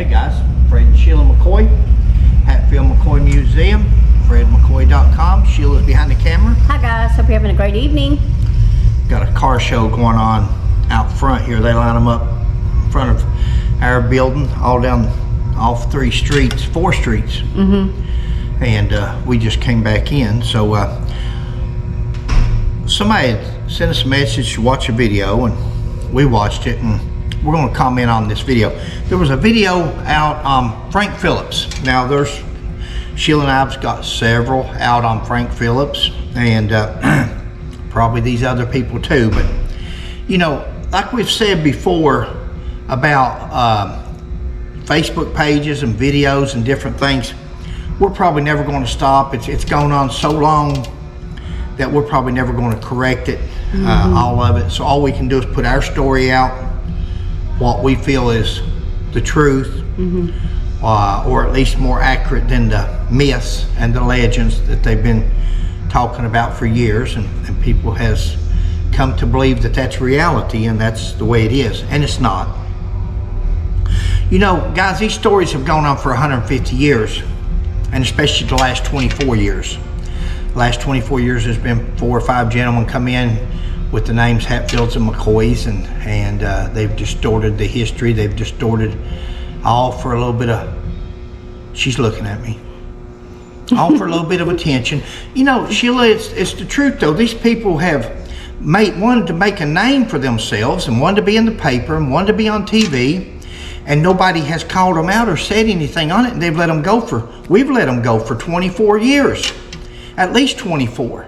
Hey guys, Fred and Sheila McCoy, Hatfield McCoy Museum, fredmccoy.com. Sheila's behind the camera. Hi guys, hope you're having a great evening. Got a car show going on out front here. They line them up in front of our building, all down off four streets. And we just came back in. So somebody had sent us a message to watch a video, and we watched it, and we're going to comment on this video. There was a video out on Frank Phillips. Now Sheila and I've got several out on Frank Phillips, and probably these other people too. But you know, like we've said before about Facebook pages and videos and different things, we're probably never going to stop. It's gone on so long that we're probably never going to correct it, all of it. So all we can do is put our story out, what we feel is the truth, or at least more accurate than the myths and the legends that they've been talking about for years, and people has come to believe that that's reality and that's the way it is, and it's not. You know, guys, these stories have gone on for 150 years, and especially the last 24 years. The last 24 years there's been 4 or 5 gentlemen come in with the names Hatfields and McCoys, and they've distorted the history. They've distorted all for a little bit of, she's looking at me, all for a little bit of attention. You know, Sheila, it's the truth though. These people have wanted to make a name for themselves, and wanted to be in the paper, and wanted to be on TV, and nobody has called them out or said anything on it, and we've let them go for 24 years, at least 24.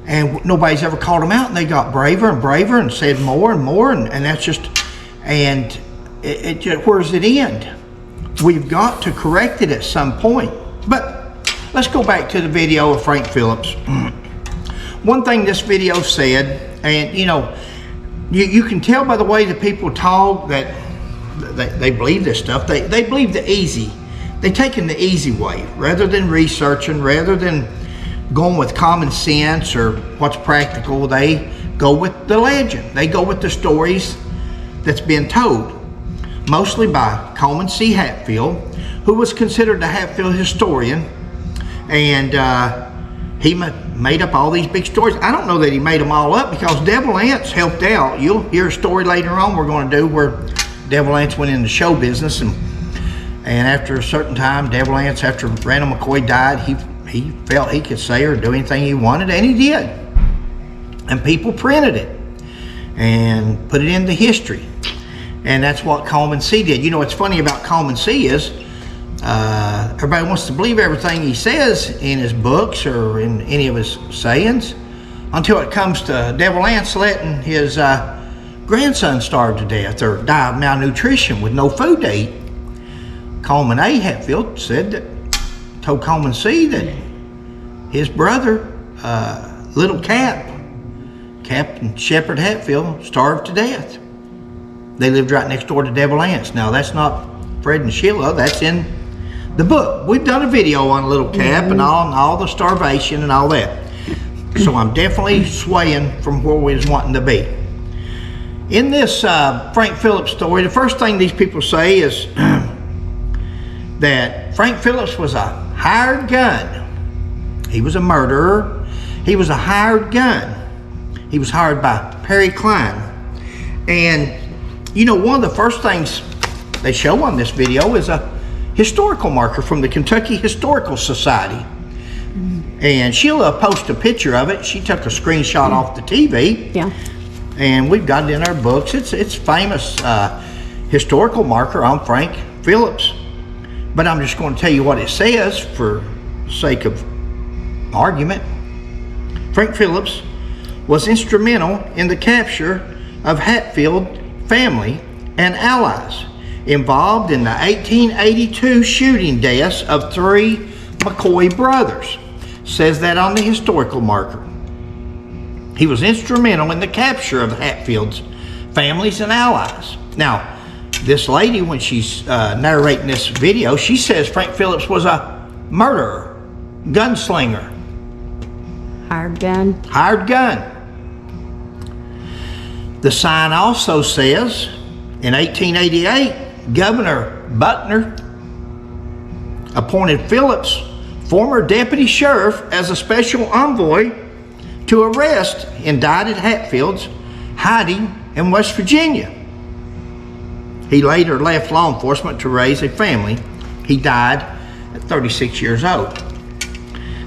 And nobody's ever called them out, and they got braver and braver and said more and more, and that's just, and it just, where does it end? We've got to correct it at some point. But let's go back to the video of Frank Phillips. One thing this video said, and you know, you can tell by the way the people talk that they believe this stuff. They believe they're taking the easy way, rather than researching, rather than going with common sense or what's practical. They go with the legend. They go with the stories that's been told, mostly by Coleman C. Hatfield, who was considered the Hatfield historian, and he made up all these big stories. I don't know that he made them all up, because Devil Anse helped out. You'll hear a story later on we're going to do where Devil Anse went into show business, and after a certain time, Devil Anse, after Randall McCoy died, he felt he could say or do anything he wanted, and he did. And people printed it and put it into history. And that's what Coleman C. did. You know, what's funny about Coleman C. is everybody wants to believe everything he says in his books or in any of his sayings, until it comes to Devil Anse letting his grandson starve to death or die of malnutrition with no food to eat. Coleman A. Hatfield told Coleman C. that his brother, little Captain Shepard Hatfield, starved to death. They lived right next door to Devil Anse. Now, that's not Fred and Sheila, that's in the book. We've done a video on Little Cap and all the starvation and all that. So I'm definitely swaying from where we was wanting to be. In this Frank Phillips story, the first thing these people say is that Frank Phillips was a hired gun. He was a murderer. He was a hired gun. He was hired by Perry Klein. And you know, one of the first things they show on this video is a historical marker from the Kentucky Historical Society. And Sheila posted a picture of it. She took a screenshot off the TV. Yeah. And we've got it in our books. It's famous historical marker on Frank Phillips. But I'm just going to tell you what it says for the sake of argument. Frank Phillips was instrumental in the capture of Hatfield family and allies involved in the 1882 shooting deaths of 3 McCoy brothers. Says that on the historical marker. He was instrumental in the capture of the Hatfields' families and allies. Now, this lady, when she's narrating this video, she says Frank Phillips was a murderer, gunslinger. Hired gun. Hired gun. The sign also says, in 1888, Governor Buckner appointed Phillips, former deputy sheriff, as a special envoy to arrest indicted Hatfields hiding in West Virginia. He later left law enforcement to raise a family. He died at 36 years old.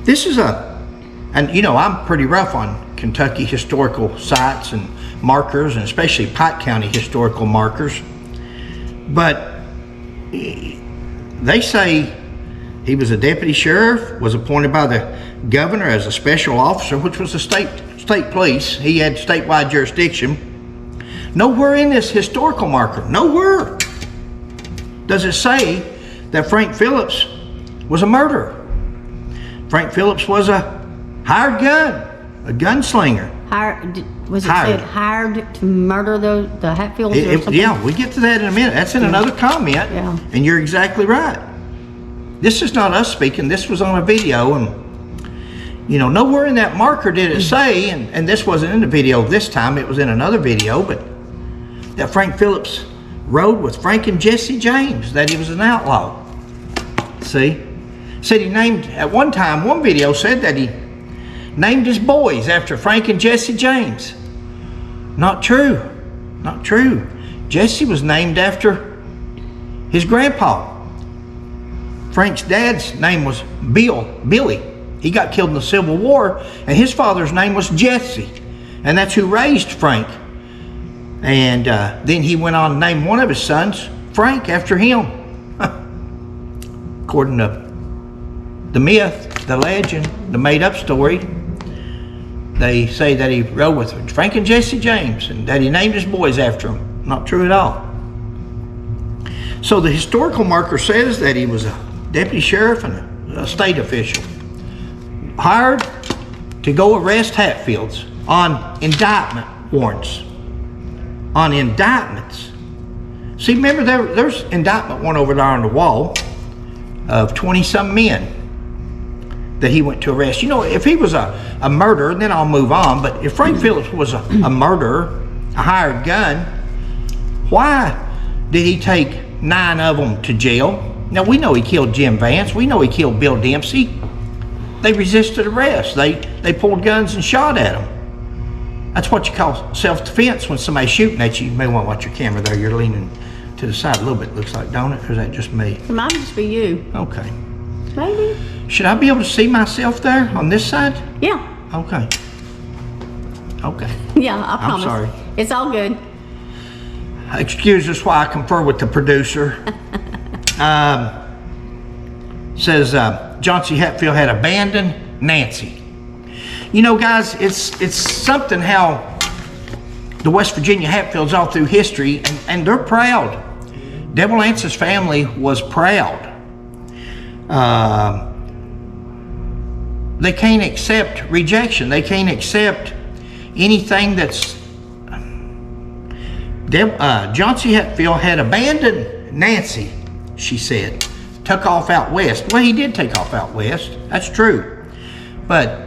This is and you know, I'm pretty rough on Kentucky historical sites and markers, and especially Pike County historical markers. But they say he was a deputy sheriff, was appointed by the governor as a special officer, which was the state police. He had statewide jurisdiction. Nowhere in this historical marker, nowhere, does it say that Frank Phillips was a murderer. Frank Phillips was a hired gun, a gunslinger. Hired to murder the Hatfields or something? Yeah, we get to that in a minute. That's in another comment. Yeah. And you're exactly right. This is not us speaking. This was on a video, and you know, nowhere in that marker did it say, and this wasn't in the video this time, it was in another video, but that Frank Phillips rode with Frank and Jesse James, that he was an outlaw. See? Said he named, at one time, one video said that he named his boys after Frank and Jesse James. Not true. Not true. Jesse was named after his grandpa. Frank's dad's name was Billy. He got killed in the Civil War, and his father's name was Jesse, and that's who raised Frank. And then he went on to name one of his sons Frank after him. According to the myth, the legend, the made-up story, they say that he rode with Frank and Jesse James, and that he named his boys after him. Not true at all. So the historical marker says that he was a deputy sheriff and a state official, hired to go arrest Hatfields on indictment warrants. On indictments. See, remember there's indictment one over there on the wall of 20-some men that he went to arrest. You know, if he was a murderer, then I'll move on, but if Frank Phillips was a murderer, a hired gun, why did he take 9 of them to jail? Now, we know he killed Jim Vance. We know he killed Bill Dempsey. They resisted arrest. They pulled guns and shot at him. That's what you call self-defense when somebody's shooting at you. You may want to watch your camera there. You're leaning to the side a little bit, looks like, don't it? Or is that just me? It might just be you. Okay. Maybe. Should I be able to see myself there on this side? Yeah. Okay. Okay. Yeah, I promise. I'm sorry. It's all good. Excuse us while I confer with the producer. Says John C. Hatfield had abandoned Nancy. You know, guys, it's something how the West Virginia Hatfields all through history, and they're proud. Devil Ance's family was proud. They can't accept rejection. They can't accept anything that's... John C. Hatfield had abandoned Nancy, she said. Took off out west. Well, he did take off out west. That's true. But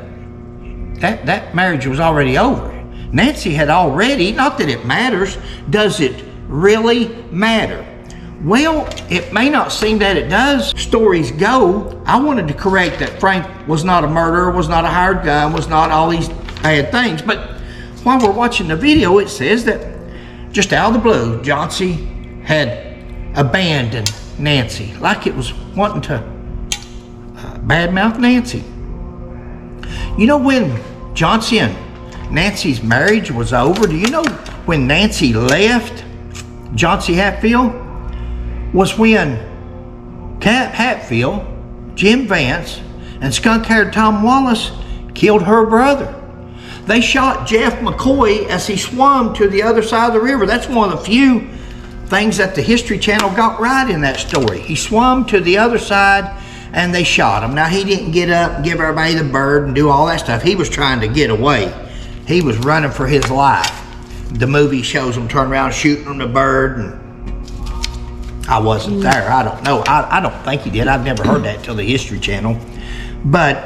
that marriage was already over. Nancy had already, not that it matters, does it really matter? Well, it may not seem that it does. Stories go. I wanted to correct that Frank was not a murderer, was not a hired gun, was not all these bad things. But while we're watching the video, it says that just out of the blue, Johnsy had abandoned Nancy, like it was wanting to badmouth Nancy. You know when Johnsy and Nancy's marriage was over, do you know when Nancy left Johnsy Hatfield? Was when Cap Hatfield, Jim Vance, and skunk-haired Tom Wallace killed her brother. They shot Jeff McCoy as he swam to the other side of the river. That's one of the few things that the History Channel got right in that story. He swam to the other side and they shot him. Now, he didn't get up and give everybody the bird and do all that stuff. He was trying to get away. He was running for his life. The movie shows him turn around shooting him the bird, and I wasn't there. I don't know. I don't think he did. I've never heard that till the History Channel. But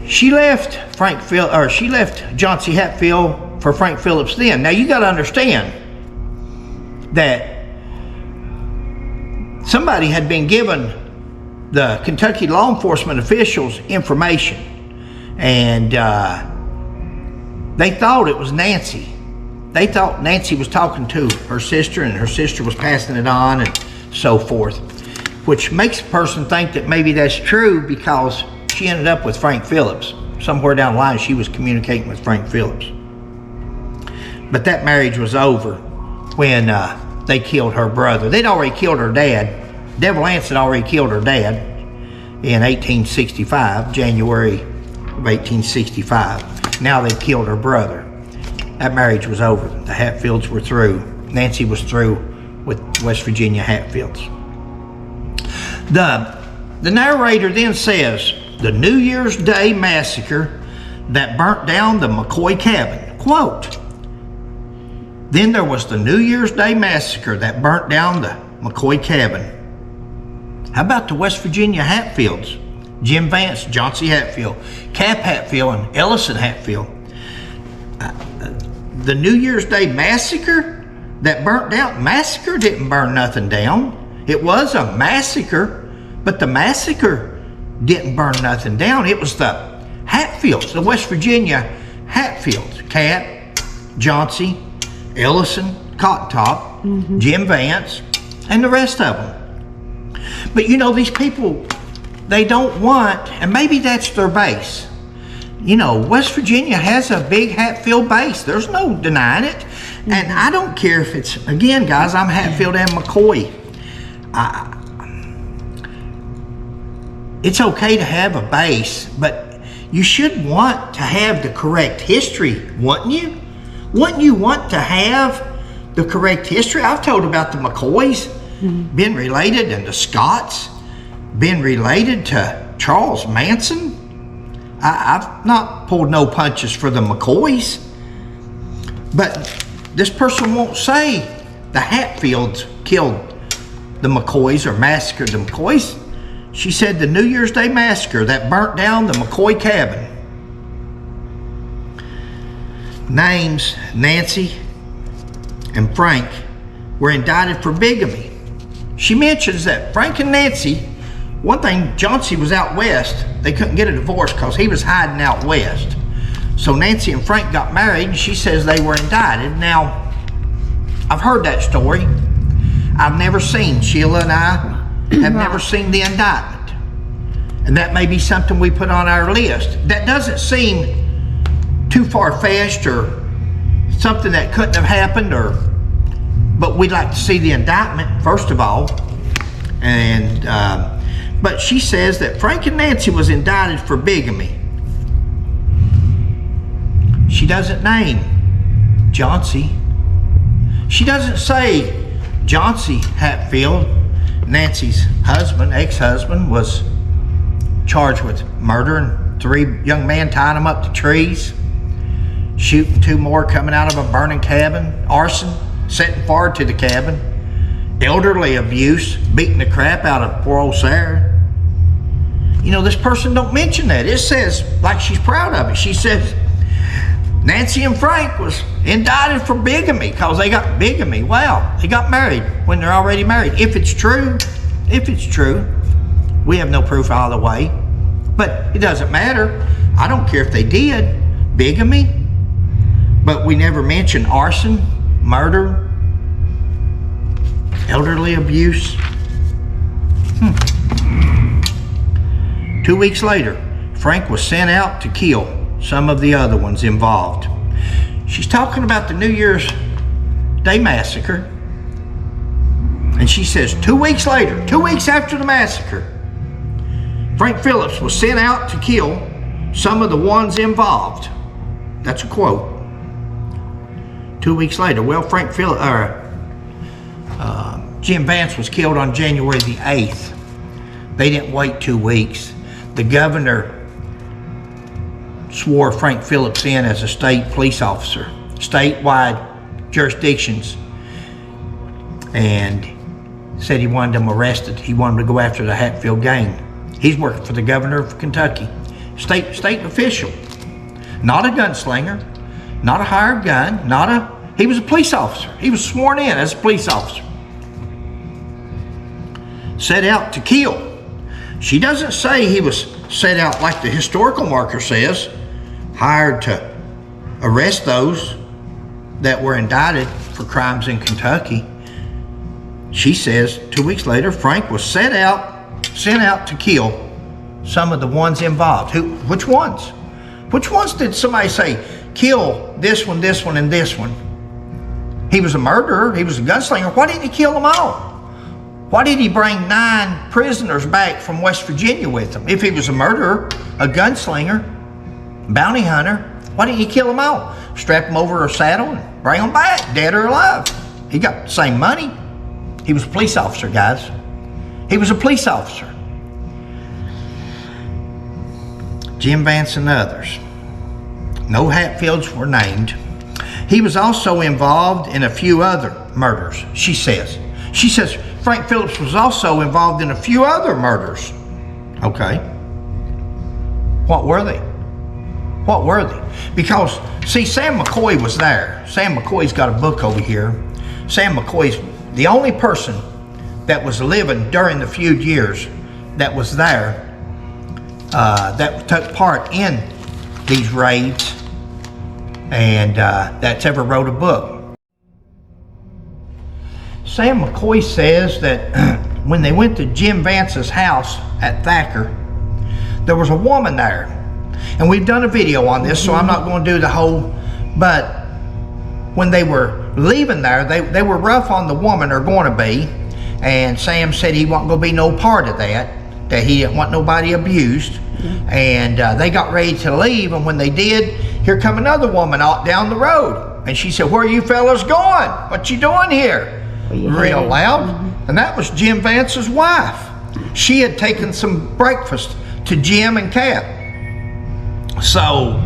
she left she left John C. Hatfield for Frank Phillips then. Now you got to understand, that somebody had been given the Kentucky law enforcement officials information, and they thought it was Nancy. They thought Nancy was talking to her sister, and her sister was passing it on and so forth, which makes a person think that maybe that's true because she ended up with Frank Phillips. Somewhere down the line, she was communicating with Frank Phillips. But that marriage was over when they killed her brother. They'd already killed her dad. Devil Anse had already killed her dad in 1865, January of 1865. Now they killed her brother. That marriage was over. The Hatfields were through. Nancy was through with West Virginia Hatfields. The narrator then says, the New Year's Day massacre that burnt down the McCoy cabin. Quote, then there was the New Year's Day massacre that burnt down the McCoy cabin. How about the West Virginia Hatfields? Jim Vance, John C. Hatfield, Cap Hatfield, and Ellison Hatfield. The New Year's Day massacre that burnt down. Massacre didn't burn nothing down. It was a massacre, but the massacre didn't burn nothing down. It was the Hatfields, the West Virginia Hatfields. Cap, Johnsey, Ellison, Cotton Top, Jim Vance, and the rest of them. But you know, these people, they don't want, and maybe that's their base. You know, West Virginia has a big Hatfield base. There's no denying it. And I don't care if it's, again, guys, I'm Hatfield and McCoy. It's okay to have a base, but you should want to have the correct history, wouldn't you? Wouldn't you want to have the correct history? I've told about the McCoys being related, and the Scotts being related to Charles Manson. I've not pulled no punches for the McCoys, but this person won't say the Hatfields killed the McCoys or massacred the McCoys. She said the New Year's Day massacre that burnt down the McCoy cabin. Names Nancy and Frank were indicted for bigamy. She mentions that Frank and Nancy, one thing, Johnsey was out west. They couldn't get a divorce because he was hiding out west. So Nancy and Frank got married, and she says they were indicted. Now, I've heard that story. I've never seen, Sheila and I have never seen the indictment. And that may be something we put on our list. That doesn't seem too far-fetched or something that couldn't have happened, but we'd like to see the indictment, first of all. And but she says that Frank and Nancy was indicted for bigamy. She doesn't name Johnsey. She doesn't say Johnsey Hatfield, Nancy's husband, ex-husband, was charged with murder, and 3 young men tying them up to trees, shooting 2 more coming out of a burning cabin, arson, setting fire to the cabin, elderly abuse, beating the crap out of poor old Sarah. You know, this person don't mention that. It says, like she's proud of it, she says Nancy and Frank was indicted for bigamy because they got bigamy. Wow, they got married when they're already married. If it's true, we have no proof either way, but it doesn't matter. I don't care if they did bigamy, but we never mention arson, murder, elderly abuse. 2 weeks later, Frank was sent out to kill some of the other ones involved. She's talking about the New Year's Day massacre, and she says 2 weeks later, 2 weeks after the massacre, Frank Phillips was sent out to kill some of the ones involved. That's a quote. 2 weeks later, well, Jim Vance was killed on January the 8th. They didn't wait 2 weeks. The governor swore Frank Phillips in as a state police officer, statewide jurisdictions, and said he wanted them arrested. He wanted to go after the Hatfield gang. He's working for the governor of Kentucky, state official, not a gunslinger, not a hired gun, not a He was a police officer. He was sworn in as a police officer. Set out to kill. She doesn't say he was set out like the historical marker says, hired to arrest those that were indicted for crimes in Kentucky. She says 2 weeks later, Frank was sent out to kill some of the ones involved. Which ones? Which ones did somebody say, kill this one, and this one? He was a murderer. He was a gunslinger. Why didn't he kill them all? Why did he bring 9 prisoners back from West Virginia with him? If he was a murderer, a gunslinger, bounty hunter, why didn't he kill them all? Strap them over a saddle and bring them back, dead or alive. He got the same money. He was a police officer, guys. He was a police officer. Jim Vance and others. No Hatfields were named. He was also involved in a few other murders, she says. She says Frank Phillips was also involved in a few other murders. Okay. What were they? What were they? Because, see, Sam McCoy was there. Sam McCoy's got a book over here. Sam McCoy's the only person that was living during the few years that was there, that took part in these raids, and that's ever wrote a book. Sam McCoy says that when they went to Jim Vance's house at Thacker, there was a woman there. And we've done a video on this, so I'm not going to do the whole, but when they were leaving there, they were rough on the woman, or going to be, and Sam said he wasn't going to be no part of that he didn't want nobody abused. And they got ready to leave, and when they did, here come another woman out down the road, and she said, "Where are you fellas going? What you doing here?" Real loud. And that was Jim Vance's wife. She had taken some breakfast to Jim and Cap. So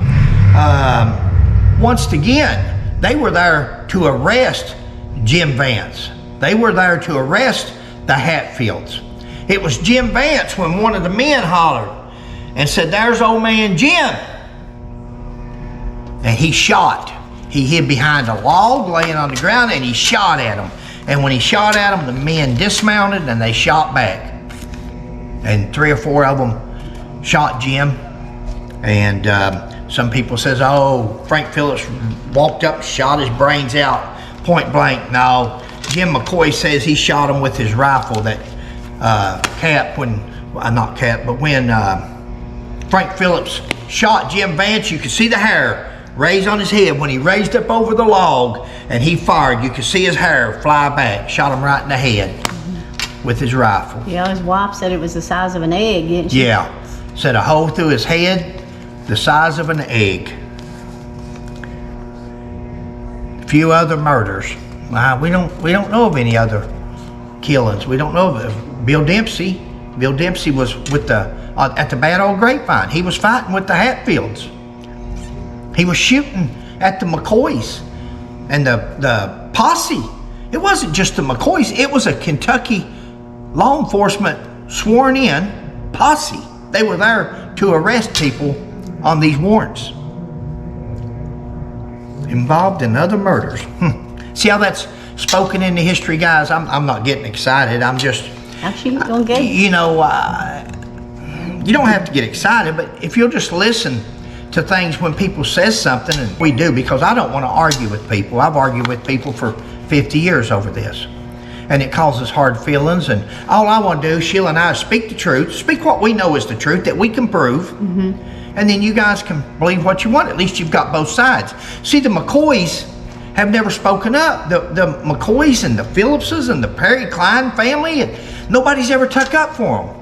once again, they were there to arrest Jim Vance. They were there to arrest the Hatfields. It was Jim Vance when one of the men hollered and said, "There's old man Jim." And he shot. He hid behind a log laying on the ground, and he shot at him. And when he shot at them, the men dismounted and they shot back. And 3 or 4 of them shot Jim. And some people says, "Oh, Frank Phillips walked up and shot his brains out point blank." No, Jim McCoy says he shot him with his rifle. That when Frank Phillips shot Jim Vance, you could see the hair raised on his head. When he raised up over the log and he fired, you could see his hair fly back. Shot him right in the head with his rifle. Yeah, his wife said it was the size of an egg, didn't she? Yeah, said a hole through his head the size of an egg. A few other murders. We don't know of any other killings. We don't know of Bill Dempsey. Bill Dempsey was with at the Bad Old Grapevine. He was fighting with the Hatfields. He was shooting at the McCoys and the posse. It wasn't just the McCoys. It was a Kentucky law enforcement sworn in posse. They were there to arrest people on these warrants. Involved in other murders. See how that's spoken into history, guys? I'm not getting excited. I'm just... Actually, you're gonna get... You know, you don't have to get excited, but if you'll just listen to things when people says something, and we do, because I don't want to argue with people. I've argued with people for 50 years over this, and it causes hard feelings. And all I want to do, Sheila and I, is speak the truth, speak what we know is the truth that we can prove, and then you guys can believe what you want. At least you've got both sides. See, the McCoys have never spoken up. The McCoys and the Phillipses and the Perry Klein family, and nobody's ever took up for them.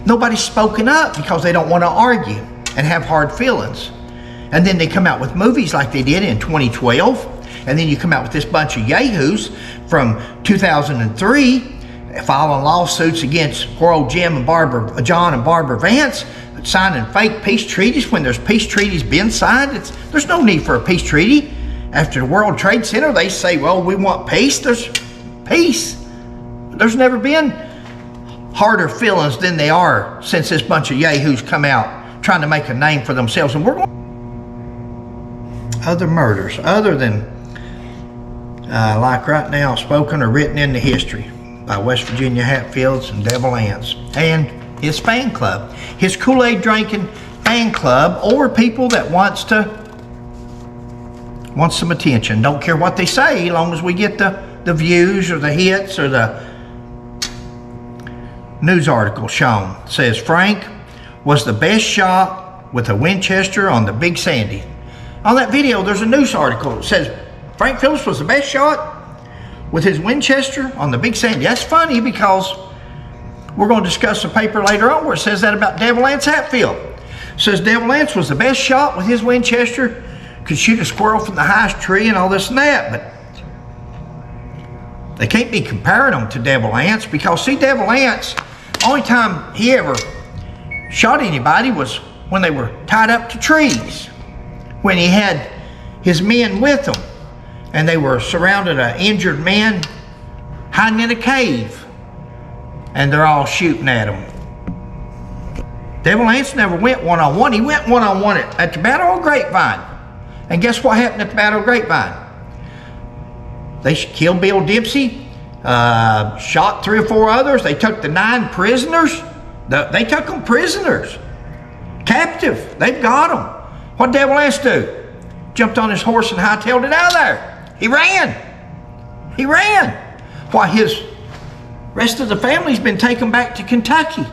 Nobody's spoken up because they don't want to argue and have hard feelings. And then they come out with movies like they did in 2012, and then you come out with this bunch of yahoos from 2003 filing lawsuits against poor old John and Barbara Vance, signing fake peace treaties when there's peace treaties being signed. There's no need for a peace treaty. After the World Trade Center, they say, well, we want peace. There's peace. There's never been harder feelings than they are since this bunch of yahoos come out trying to make a name for themselves. And we're going other murders other than like right now, spoken or written into history by West Virginia Hatfields and Devil Ants and his fan club, his Kool-Aid drinking fan club, or people that want some attention. Don't care what they say, as long as we get the views or the hits or the news article shown. It says Frank was the best shot with a Winchester on the Big Sandy. On that video, there's a news article that says Frank Phillips was the best shot with his Winchester on the Big Sandy. That's funny because we're going to discuss a paper later on where it says that about Devil Ants Hatfield. It says Devil Ants was the best shot with his Winchester, could shoot a squirrel from the highest tree and all this and that, but they can't be comparing them to Devil Ants because, see, Devil Ants, only time he ever shot anybody was when they were tied up to trees, when he had his men with him and they were surrounded an injured man hiding in a cave and they're all shooting at him. Devil Ants never went one-on-one. He went one-on-one at the Battle of Grapevine. And guess what happened at the Battle of Grapevine? They killed Bill Dempsey, shot 3 or 4 others. They took the 9 prisoners. They took them prisoners, captive. They've got them. What did Devil Ants do? Jumped on his horse and hightailed it out of there. He ran. He ran. While his rest of the family's been taken back to Kentucky.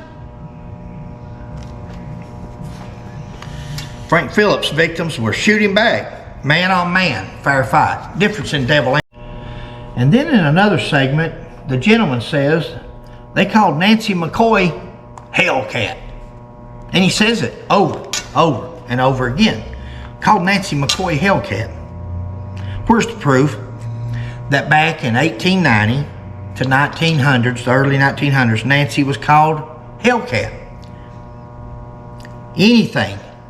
Frank Phillips victims were shooting back, man on man, fair fight. Difference in Devil Ants. And then in another segment, the gentleman says they called Nancy McCoy Hellcat. And he says it over and over again. Called Nancy McCoy Hellcat. Where's the proof that back in 1890 to 1900s, the early 1900s, Nancy was called Hellcat?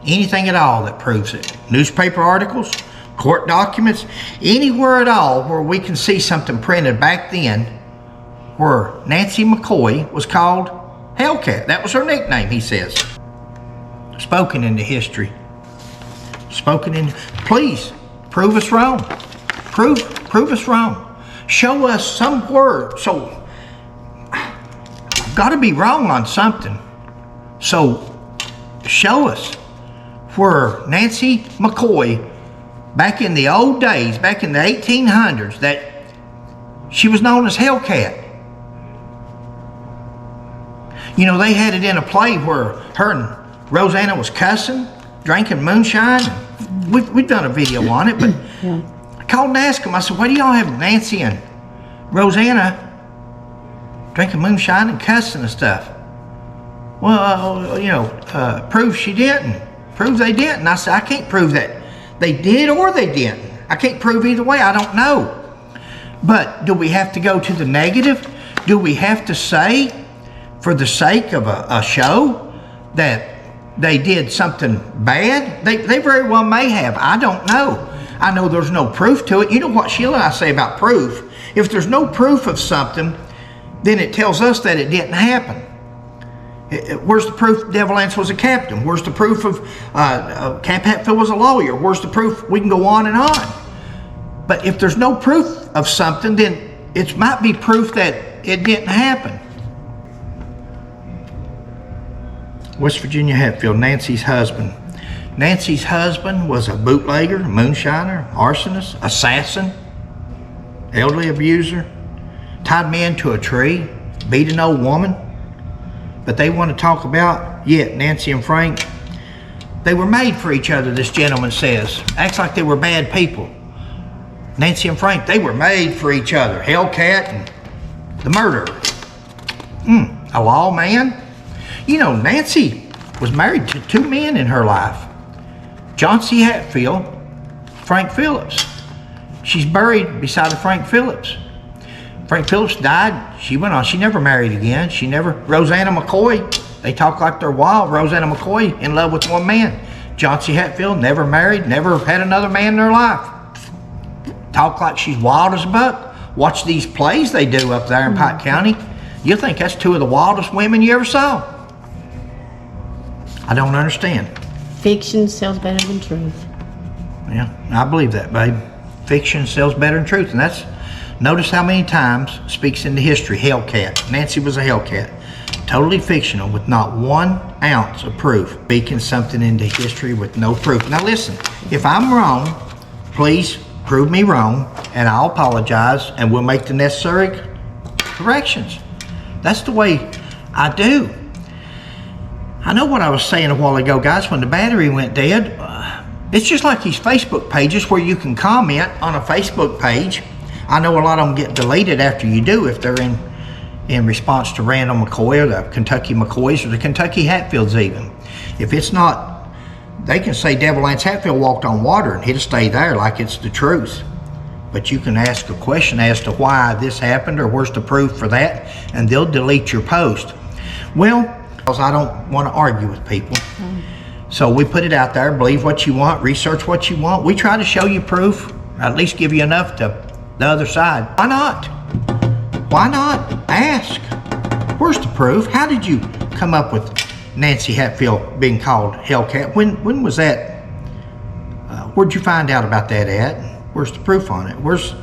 Anything at all that proves it. Newspaper articles, court documents, anywhere at all where we can see something printed back then where Nancy McCoy was called Hellcat. That was her nickname, he says. Spoken into history. Please, prove us wrong. Prove us wrong. Show us some word. So, I've got to be wrong on something. So, show us where Nancy McCoy, back in the old days, back in the 1800s, that she was known as Hellcat. You know, they had it in a play where her and Rosanna was cussing, drinking moonshine. We've done a video on it, but yeah. I called and asked them, I said, why do y'all have Nancy and Rosanna drinking moonshine and cussing and stuff? Well, prove she didn't. Prove they didn't. I said, I can't prove that they did or they didn't. I can't prove either way. I don't know. But do we have to go to the negative? Do we have to say, for the sake of a show, that they did something bad? They very well may have. I don't know. I know there's no proof to it. You know what Sheila and I say about proof? If there's no proof of something, then it tells us that it didn't happen. Where's the proof Devil Ants was a captain? Where's the proof of Camp Hatfield was a lawyer? Where's the proof? We can go on and on. But if there's no proof of something, then it might be proof that it didn't happen. West Virginia Hatfield, Nancy's husband. Nancy's husband was a bootlegger, moonshiner, arsonist, assassin, elderly abuser, tied men to a tree, beat an old woman. But they want to talk about, Nancy and Frank, they were made for each other, this gentleman says. Acts like they were bad people. Nancy and Frank, they were made for each other. Hellcat and the murderer. A lawman. You know, Nancy was married to 2 men in her life. John C. Hatfield, Frank Phillips. She's buried beside of Frank Phillips. Frank Phillips died. She went on. She never married again. Rosanna McCoy, they talk like they're wild. Rosanna McCoy in love with 1 man. John C. Hatfield never married, never had another man in her life. Talk like she's wild as a buck. Watch these plays they do up there in Pike County. You'll think that's 2 of the wildest women you ever saw. I don't understand. Fiction sells better than truth. Yeah, I believe that, babe. Fiction sells better than truth, and that's Notice how many times speaks into history, Hellcat. Nancy was a Hellcat. Totally fictional with not 1 ounce of proof. Speaking something into history with no proof. Now listen, if I'm wrong, please prove me wrong, and I'll apologize, and we'll make the necessary corrections. That's the way I do. I know what I was saying a while ago, guys, when the battery went dead. It's just like these Facebook pages where you can comment on a Facebook page. I know a lot of them get deleted after you do if they're in response to Randall McCoy or the Kentucky McCoys or the Kentucky Hatfields even. If it's not, they can say Devil Lance Hatfield walked on water and it'll stay there like it's the truth. But you can ask a question as to why this happened or where's the proof for that, and they'll delete your post. Well, because I don't want to argue with people. So we put it out there, believe what you want, research what you want. We try to show you proof, at least give you enough to the other side. Why not? Why not? Ask. Where's the proof? How did you come up with Nancy Hatfield being called Hellcat? When was that? Where'd you find out about that at? Where's the proof on it? Where's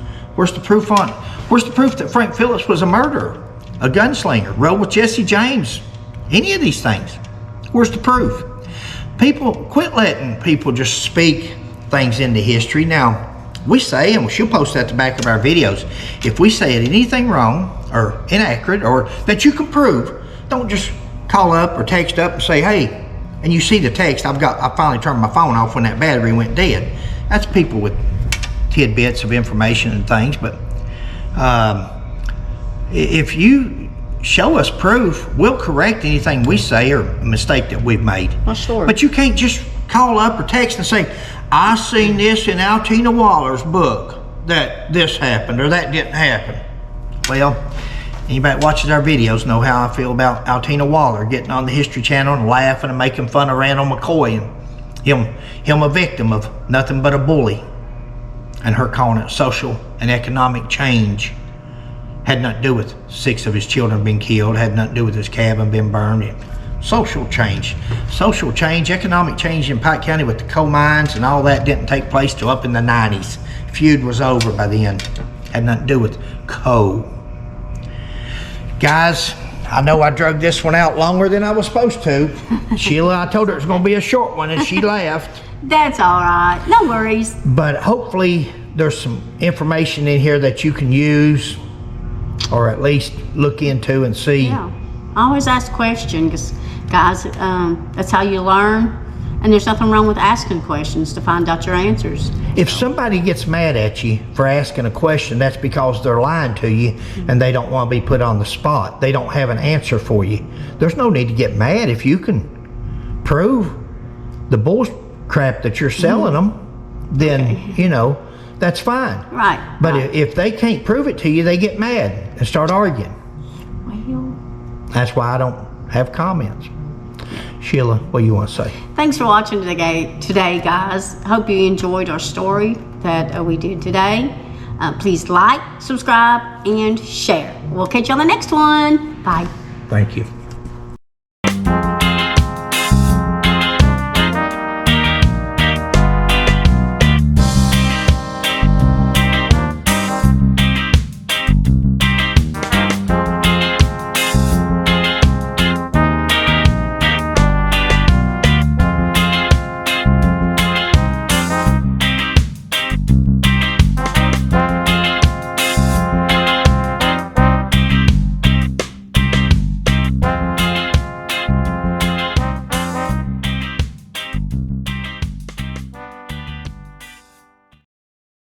the proof on it? Where's the proof that Frank Phillips was a murderer, a gunslinger, rode with Jesse James? Any of these things. Where's the proof? People, quit letting people just speak things into history. Now, we say, and she'll post at the back of our videos, if we say anything wrong or inaccurate or that you can prove, don't just call up or text up and say, hey, and you see the text, I finally turned my phone off when that battery went dead. That's people with tidbits of information and things, but if you show us proof, we'll correct anything we say or a mistake that we've made. Well, sure. But you can't just call up or text and say, I seen this in Altina Waller's book that this happened or that didn't happen. Well, anybody that watches our videos know how I feel about Altina Waller getting on the History Channel and laughing and making fun of Randall McCoy and him a victim of nothing but a bully, and her calling it social and economic change. Had nothing to do with 6 of his children being killed, had nothing to do with his cabin being burned. Social change, economic change in Pike County with the coal mines and all that didn't take place till up in the 90s. Feud was over by then. Had nothing to do with coal. Guys, I know I drug this one out longer than I was supposed to. Sheila, I told her it was going to be a short one and she laughed. That's all right. No worries. But hopefully there's some information in here that you can use or at least look into and see. Yeah. I always ask questions, because guys, that's how you learn. And there's nothing wrong with asking questions to find out your answers. If somebody gets mad at you for asking a question, that's because they're lying to you and they don't want to be put on the spot. They don't have an answer for you. There's no need to get mad if you can prove the bull crap that you're selling them, then, you know, that's fine. Right. But if they can't prove it to you, they get mad and start arguing. Well, That's why I don't have comments. Sheila, what do you want to say? thanks for watching today, guys. Hope you enjoyed our story that we did today. Please like, subscribe, and share. We'll catch you on the next one. Bye. Thank you.